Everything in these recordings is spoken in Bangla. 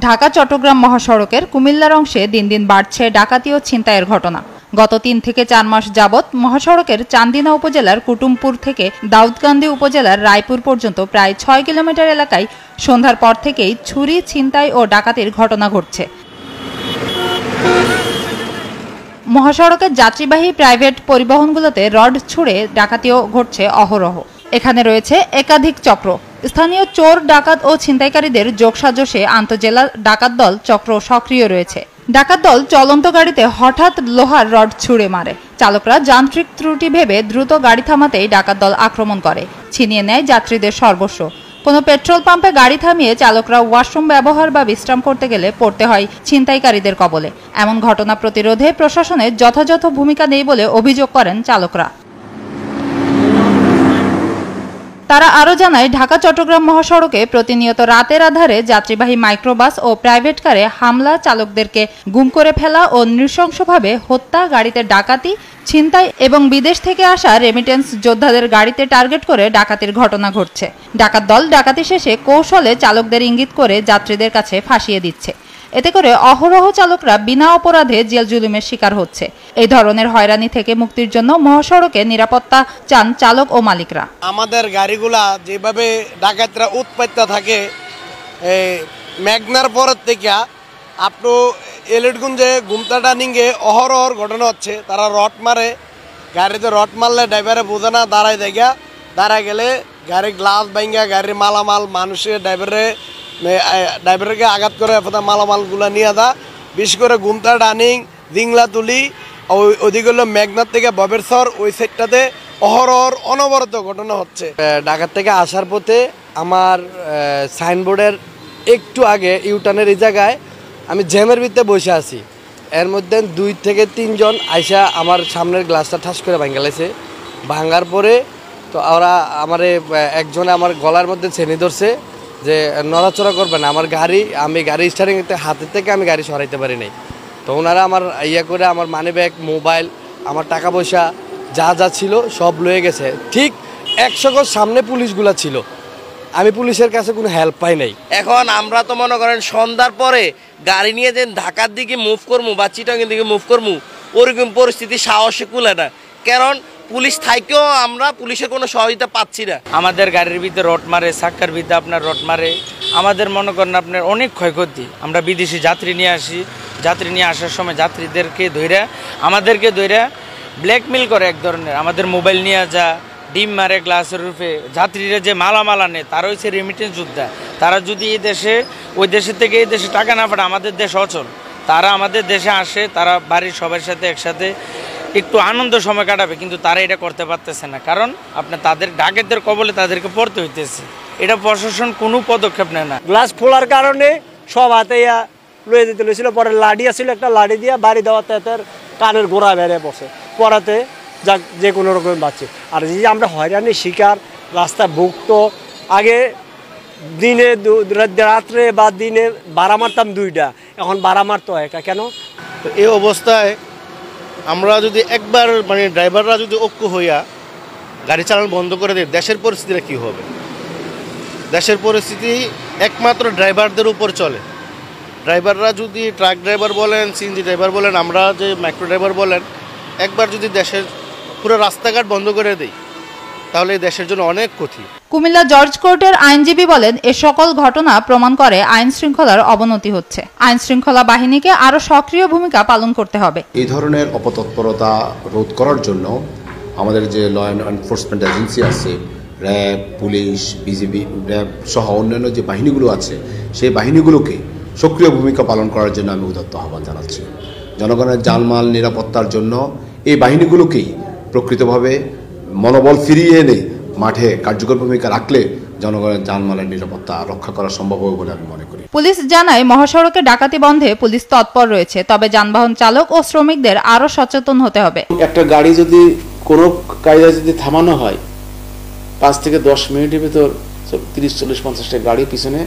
ঢাকা চট্টগ্রাম মহাসড়কের কুমিল্লার অংশে দিন দিন বাড়ছে ডাকাতি ও ছিনতাইয়ের ঘটনা। গত ৩ থেকে ৪ মাস যাবৎ মহাসড়কের চান্দিনা উপজেলার কুটুমপুর থেকে দাউদকান্দি উপজেলার রায়পুর পর্যন্ত প্রায় ৬ কিলোমিটার এলাকায় সন্ধ্যার পর থেকেই ছুরি, ছিনতাই ও ডাকাতির ঘটনা ঘটছে। মহাসড়কের যাত্রীবাহী প্রাইভেট পরিবহনগুলোতে রড ছুড়ে ডাকাতিও ঘটছে অহরহ। এখানে রয়েছে একাধিক চক্র। স্থানীয় চোর, ডাকাত ও ছিনতাইকারীদের যোগসাজশে আন্তজেলা ডাকাত দল চক্র সক্রিয় রয়েছে। ডাকাত দল চলন্ত গাড়িতে হঠাৎ লোহার রড ছুড়ে মারে। চালকরা যান্ত্রিক ত্রুটি ভেবে দ্রুত গাড়ি থামাতেই ডাকাত দল আক্রমণ করে, ছিনিয়ে নেয় যাত্রীদের সর্বস্ব। কোনো পেট্রোল পাম্পে গাড়ি থামিয়ে চালকরা ওয়াশরুম ব্যবহার বা বিশ্রাম করতে গেলে পড়তে হয় ছিনতাইকারীদের কবলে। এমন ঘটনা প্রতিরোধে প্রশাসনের যথাযথ ভূমিকা নেই বলে অভিযোগ করেন চালকরা। তারা আরও জানায়, ঢাকা চট্টগ্রাম মহাসড়কে প্রতিনিয়ত রাতের আধারে যাত্রীবাহী মাইক্রোবাস ও প্রাইভেট কারে হামলা, চালকদেরকে গুম করে ফেলা ও নৃশংসভাবে হত্যা, গাড়িতে ডাকাতি, ছিনতাই এবং বিদেশ থেকে আসা রেমিটেন্স যোদ্ধাদের গাড়িতে টার্গেট করে ডাকাতির ঘটনা ঘটছে। ডাকাত দল ডাকাতি শেষে কৌশলে চালকদের ইঙ্গিত করে যাত্রীদের কাছে ফাঁসিয়ে দিচ্ছে। এতে করে অহরহ চালকরা বিনা অপরাধে জেল জুলুমের শিকার হচ্ছে। এই ধরনের হয়রানি থেকে মুক্তির জন্য মহাসড়কে নিরাপত্তা চান চালক ও মালিকরা। আমাদের গাড়িগুলা যেভাবে ডাকাতরা উৎপাত থাকে, মেঘনার পরের থেকে আপনি এলিটগুঞ্জে গুমতা টার্নিংয়ে অহরহর ঘটনা হচ্ছে। তারা রড মারে, গাড়িতে রড মারলে ড্রাইভারে বোঝে না, দাঁড়ায় দেখা, দাঁড়ায় গেলে গাড়ির গ্লাস ভাঙ্গা, গাড়ির মালামাল মানুষের ড্রাইভারকে আঘাত করে মালামালগুলো নিয়ে দা। বিশেষ করে গুমতা টার্নিং, দিংলা তুলি, ওইদিকে হলো মেঘনার থেকে ববেরসর, ওই সাইডটাতে অহরহর অনবরত ঘটনা হচ্ছে। ঢাকা থেকে আসার পথে আমার সাইনবোর্ডের একটু আগে ইউটার্নের এই জায়গায় আমি জ্যামের ভিতরে বসে আছি। এর মধ্যে 2 থেকে 3 জন আইসা আমার সামনের গ্লাসটা ঠাস করে ভাঙ্গালাইছে। ভাঙ্গার পরে তো ওরা আমারে একজনে আমার গলার মধ্যে ছেনি ধরছে যে নড়াচড়া করবে না। আমি গাড়ি স্টারিং হাতের থেকে আমি গাড়ি সরাইতে পারি নাই। তো ওনারা আমার করে আমার মানি ব্যাগ, মোবাইল, আমার টাকা পয়সা যা যা ছিল সব লয়ে গেছে। ঠিক 100 গজ সামনে পুলিশগুলা ছিল, আমি পুলিশের কাছে কোনো হেল্প পাই নাই। এখন আমরা তো মনে করেন সন্ধ্যার পরে গাড়ি নিয়ে যে ঢাকার দিকে মুভ করবো বা চিটাগাং দিকে মুভ করবো, ওরকম পরিস্থিতি সাহসে কুলে না। কারণ পুলিশ থাকেও আমরা পুলিশের কোনো সহযোগিতা পাচ্ছি না। আমাদের গাড়ির ভিতরে রড মারে, চাক্কার ভিতরে আপনার রড মারে। আমাদের মনে করেন আপনার অনেক ক্ষয়ক্ষতি। আমরা বিদেশি যাত্রী নিয়ে আসি, যাত্রী নিয়ে আসার সময় যাত্রীদেরকে আমাদেরকে ধইরা ব্ল্যাকমেল করে এক ধরনের। আমাদের মোবাইল নিয়ে যা, ডিম মারে গ্লাসের রূপে। যাত্রীরা যে মালামাল আনে তারা হচ্ছে রেমিটেন্স যোদ্ধা। তারা যদি ওই দেশের থেকে এই দেশে টাকা না পাঠায়, আমাদের দেশ অচল। তারা আমাদের দেশে আসে, তারা বাড়ির সবার সাথে একসাথে একটু আনন্দ সময় কাটাবে, কিন্তু তারা এটা করতে পারতেছে না। কারণ তাদের ডাকাতদের কবলে তাদেরকে পড়তে হইতেছে। এটা প্রশাসন কোনো পদক্ষেপ নেয় না। গ্লাস খোলার কারণে সব হাতে লয়ে যেতে লইছিল। পরে লাঠি আসছিল, একটা লাঠি দিয়ে বাড়ি দেওয়াতে তার কানের গোড়া বেড়ে বসে পড়াতে যা যে কোনো রকম বাচ্চা। আর যে আমরা হয়রানির শিকার, রাস্তা ভুক্ত। আগে দিনে রাত্রে বা দিনে ভাড়া মারতাম 2টা, এখন ভাড়া মারতো 1টা। কেন? তো এই অবস্থায় আমরা যদি একবার ড্রাইভাররা যদি ঐক্য হইয়া গাড়ি চালানো বন্ধ করে দেয়, দেশের পরিস্থিতিটা কী হবে? দেশের পরিস্থিতি একমাত্র ড্রাইভারদের উপর চলে। ড্রাইভাররা যদি ট্রাক ড্রাইভার বলেন, সিএনজি ড্রাইভার বলেন, আমরা যে মাইক্রো ড্রাইভার বলেন, একবার যদি দেশের পুরো রাস্তাঘাট বন্ধ করে দেই, তাহলে এই দেশের জন্য অনেক ক্ষতি। কুমিল্লা জর্জ কোর্টের আইনজীবী বলেন, এ সকল ঘটনা প্রমাণ করে আইন শৃঙ্খলার অবনতি হচ্ছে। আইন শৃঙ্খলা বাহিনীকে আরও সক্রিয় ভূমিকা পালন করতে হবে। এই ধরনের অপতৎপরতা রোধ করার জন্য আমাদের যে ল অ্যান্ড এনফোর্সমেন্ট এজেন্সি আছে, র্যাব, পুলিশ, বিজিবি, র্যাব সহ অন্যান্য যে বাহিনীগুলো আছে, সেই বাহিনীগুলোকে সক্রিয় ভূমিকা পালন করার জন্য আমি উদাত্ত আহ্বান জানাচ্ছি। জনগণের জানমাল নিরাপত্তার জন্য এই বাহিনীগুলোকেই প্রকৃতভাবে মনোবল ফিরিয়ে এনে মাঠে কার্যকর ভূমিকা রাখলে জনগণের জানমালের নিরাপত্তা রক্ষা করা সম্ভব হবে বলে আমি মনে করি। পুলিশ জানায়, মহাসড়কে ডাকাতি বন্ধে পুলিশ তৎপর রয়েছে, তবে যানবাহন চালক ও শ্রমিকদের আরও সচেতন হতে হবে। একটা গাড়ি যদি কোনো কায়দায় যদি থামানো হয়, 5 থেকে 10 মিনিটের ভিতর 30-40-50টা গাড়ি পিছনে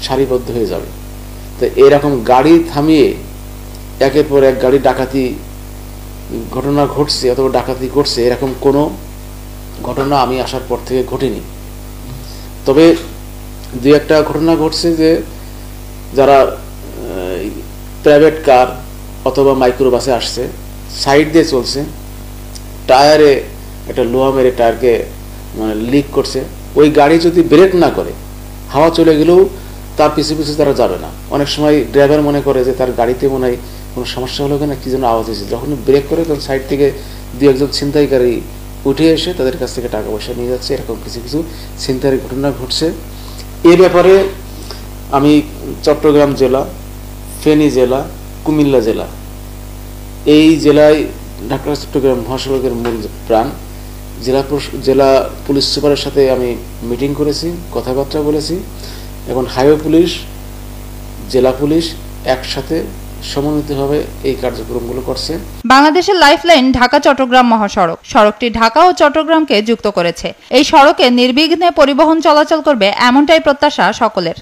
সারিবদ্ধ হয়ে যাবে। তো এরকম গাড়ি থামিয়ে একের পর এক গাড়ি ডাকাতি ঘটনা ঘটছে অথবা ডাকাতি ঘটছে, এরকম কোনো ঘটনা আমি আসার পর থেকে ঘটেনি। তবে 2-1টা ঘটনা ঘটছে যে যারা প্রাইভেট কার অথবা মাইক্রো বাসে আসছে, সাইড দিয়ে চলছে, টায়ারে একটা লোহা মেরে টায়ারকে মানে লিক করছে, ওই গাড়ি যদি ব্রেক না করে হাওয়া চলে গেলেও তার পিছু পিছু তারা যাবে না। অনেক সময় ড্রাইভার মনে করে যে তার গাড়িতে মনে হয় কোনো সমস্যা হলো কিনা, কি যেন আওয়াজ হয়েছে, যখন ব্রেক করে তখন সাইড থেকে দু একজন ছিনতাইকারী উঠে এসে তাদের কাছ থেকে টাকা পয়সা নিয়ে যাচ্ছে। এরকম কিছু কিছু ছিনতাইয়ের ঘটনা ঘটছে। এ ব্যাপারে আমি চট্টগ্রাম জেলা, ফেনী জেলা, কুমিল্লা জেলা, এই জেলায় ঢাকা চট্টগ্রাম মহাসড়কের মূল প্রাণ জেলা পুলিশ সুপারের সাথে আমি মিটিং করেছি, কথাবার্তা বলেছি। এখন হাইওয়ে পুলিশ, জেলা পুলিশ একসাথে সমন্বিতভাবে এই কার্যক্রমগুলো করছে। বাংলাদেশের লাইফলাইন ঢাকা চট্টগ্রাম মহাসড়ক, সড়কটি ঢাকা ও চট্টগ্রামকে যুক্ত করেছে। এই সড়কে নির্বিঘ্নে পরিবহন চলাচল করবে এমনটাই প্রত্যাশা সকলের।